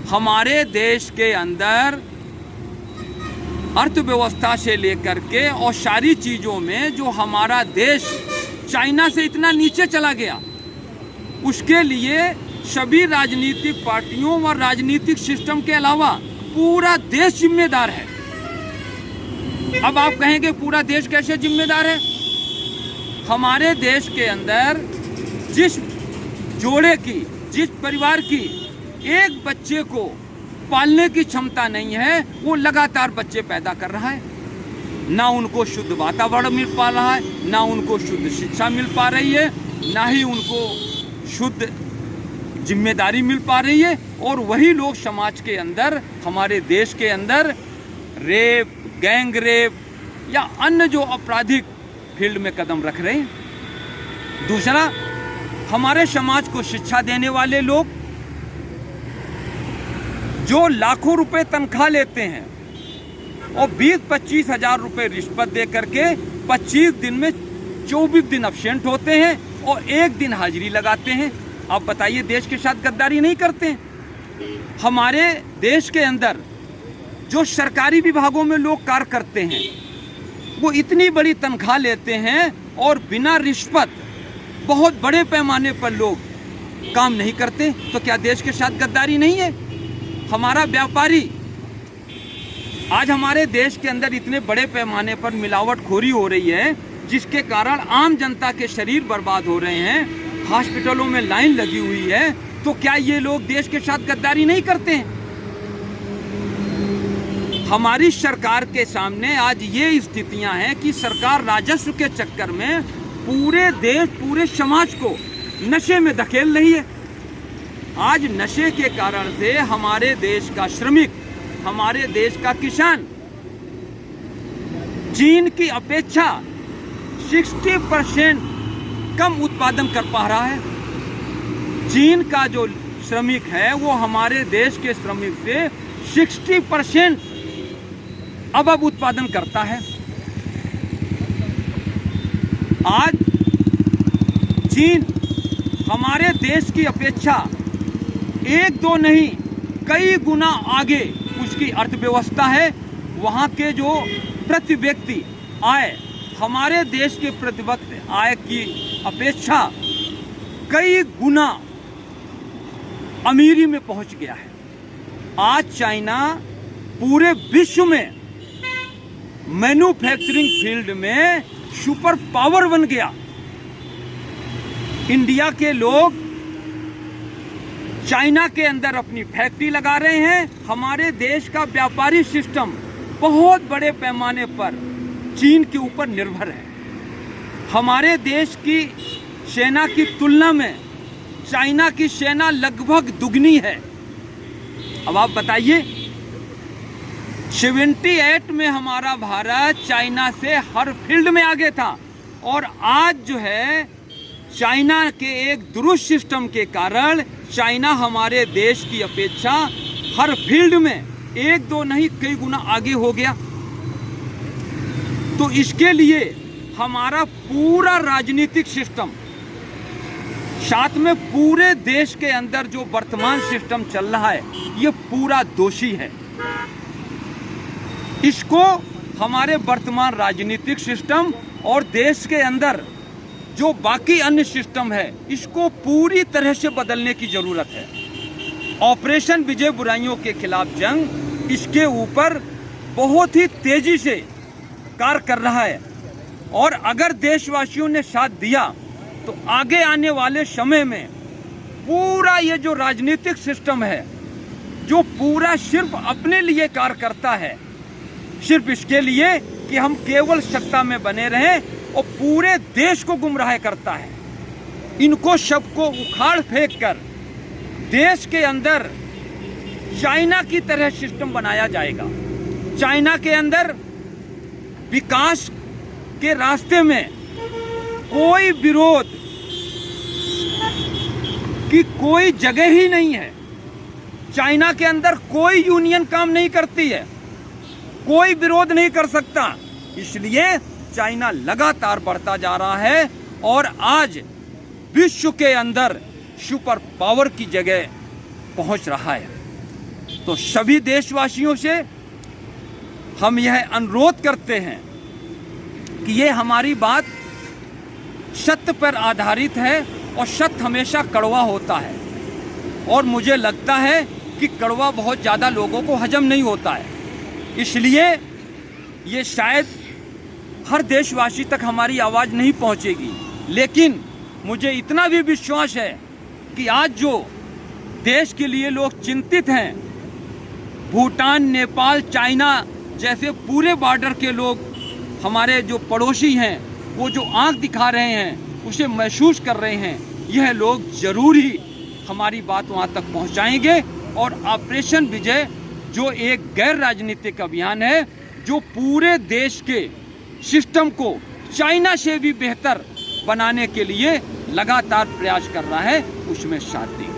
हमारे देश के अंदर अर्थव्यवस्था से लेकर के और सारी चीज़ों में जो हमारा देश चाइना से इतना नीचे चला गया, उसके लिए सभी राजनीतिक पार्टियों और राजनीतिक सिस्टम के अलावा पूरा देश जिम्मेदार है। अब आप कहेंगे पूरा देश कैसे जिम्मेदार है? हमारे देश के अंदर जिस जोड़े की, जिस परिवार की एक बच्चे को पालने की क्षमता नहीं है, वो लगातार बच्चे पैदा कर रहा है। ना उनको शुद्ध वातावरण मिल पा रहा है, ना उनको शुद्ध शिक्षा मिल पा रही है, ना ही उनको शुद्ध जिम्मेदारी मिल पा रही है। और वही लोग समाज के अंदर, हमारे देश के अंदर रेप, गैंग रेप या अन्य जो आपराधिक फील्ड में कदम रख रहे हैं। दूसरा, हमारे समाज को शिक्षा देने वाले लोग जो लाखों रुपए तनख्वाह लेते हैं और 20-25 हज़ार रुपए रिश्वत दे करके 25 दिन में 24 दिन अब्सेंट होते हैं और 1 दिन हाजिरी लगाते हैं। आप बताइए, देश के साथ गद्दारी नहीं करते हैं? हमारे देश के अंदर जो सरकारी विभागों में लोग कार्य करते हैं, वो इतनी बड़ी तनख्वाह लेते हैं और बिना रिश्वत बहुत बड़े पैमाने पर लोग काम नहीं करते। तो क्या देश के साथ गद्दारी नहीं है? हमारा व्यापारी आज हमारे देश के अंदर इतने बड़े पैमाने पर मिलावटखोरी हो रही है, जिसके कारण आम जनता के शरीर बर्बाद हो रहे हैं, हॉस्पिटलों में लाइन लगी हुई है। तो क्या ये लोग देश के साथ गद्दारी नहीं करते हैं? हमारी सरकार के सामने आज ये स्थितियां हैं कि सरकार राजस्व के चक्कर में पूरे देश, पूरे समाज को नशे में धकेल रही है। आज नशे के कारण से हमारे देश का श्रमिक, हमारे देश का किसान चीन की अपेक्षा 60% कम उत्पादन कर पा रहा है। चीन का जो श्रमिक है वो हमारे देश के श्रमिक से 60% अब उत्पादन करता है। आज चीन हमारे देश की अपेक्षा 1-2 नहीं, कई गुना आगे उसकी अर्थव्यवस्था है। वहाँ के जो प्रति व्यक्ति आय हमारे देश के प्रति व्यक्ति आय की अपेक्षा कई गुना अमीरी में पहुँच गया है। आज चाइना पूरे विश्व में मैन्युफैक्चरिंग फील्ड में सुपर पावर बन गया। इंडिया के लोग चाइना के अंदर अपनी फैक्ट्री लगा रहे हैं। हमारे देश का व्यापारी सिस्टम बहुत बड़े पैमाने पर चीन के ऊपर निर्भर है। हमारे देश की सेना की तुलना में चाइना की सेना लगभग दुगनी है। अब आप बताइए, 78 में हमारा भारत चाइना से हर फील्ड में आगे था, और आज जो है चाइना के एक दुरुस्त सिस्टम के कारण चाइना हमारे देश की अपेक्षा हर फील्ड में 1-2 नहीं, कई गुना आगे हो गया। तो इसके लिए हमारा पूरा राजनीतिक सिस्टम, साथ में पूरे देश के अंदर जो वर्तमान सिस्टम चल रहा है, ये पूरा दोषी है। इसको हमारे वर्तमान राजनीतिक सिस्टम और देश के अंदर जो बाकी अन्य सिस्टम है, इसको पूरी तरह से बदलने की जरूरत है। ऑपरेशन विजय बुराइयों के खिलाफ जंग इसके ऊपर बहुत ही तेजी से कार्य कर रहा है, और अगर देशवासियों ने साथ दिया तो आगे आने वाले समय में पूरा ये जो राजनीतिक सिस्टम है, जो पूरा सिर्फ अपने लिए कार्य करता है, सिर्फ इसके लिए कि हम केवल सत्ता में बने रहें, और पूरे देश को गुमराह करता है, इनको सबको उखाड़ फेंक कर देश के अंदर चाइना की तरह सिस्टम बनाया जाएगा। चाइना के अंदर विकास के रास्ते में कोई विरोध की कोई जगह ही नहीं है। चाइना के अंदर कोई यूनियन काम नहीं करती है, कोई विरोध नहीं कर सकता। इसलिए चाइना लगातार बढ़ता जा रहा है और आज विश्व के अंदर सुपर पावर की जगह पहुंच रहा है। तो सभी देशवासियों से हम यह अनुरोध करते हैं कि ये हमारी बात सत्य पर आधारित है और सत्य हमेशा कड़वा होता है, और मुझे लगता है कि कड़वा बहुत ज़्यादा लोगों को हजम नहीं होता है। इसलिए ये शायद हर देशवासी तक हमारी आवाज़ नहीं पहुंचेगी, लेकिन मुझे इतना भी विश्वास है कि आज जो देश के लिए लोग चिंतित हैं, भूटान, नेपाल, चाइना जैसे पूरे बॉर्डर के लोग, हमारे जो पड़ोसी हैं, वो जो आंख दिखा रहे हैं, उसे महसूस कर रहे हैं, यह लोग ज़रूर ही हमारी बात वहाँ तक पहुँचाएंगे। और ऑपरेशन विजय जो एक गैर राजनीतिक अभियान है, जो पूरे देश के सिस्टम को चाइना से भी बेहतर बनाने के लिए लगातार प्रयास कर रहा है, उसमें साथ देंगे।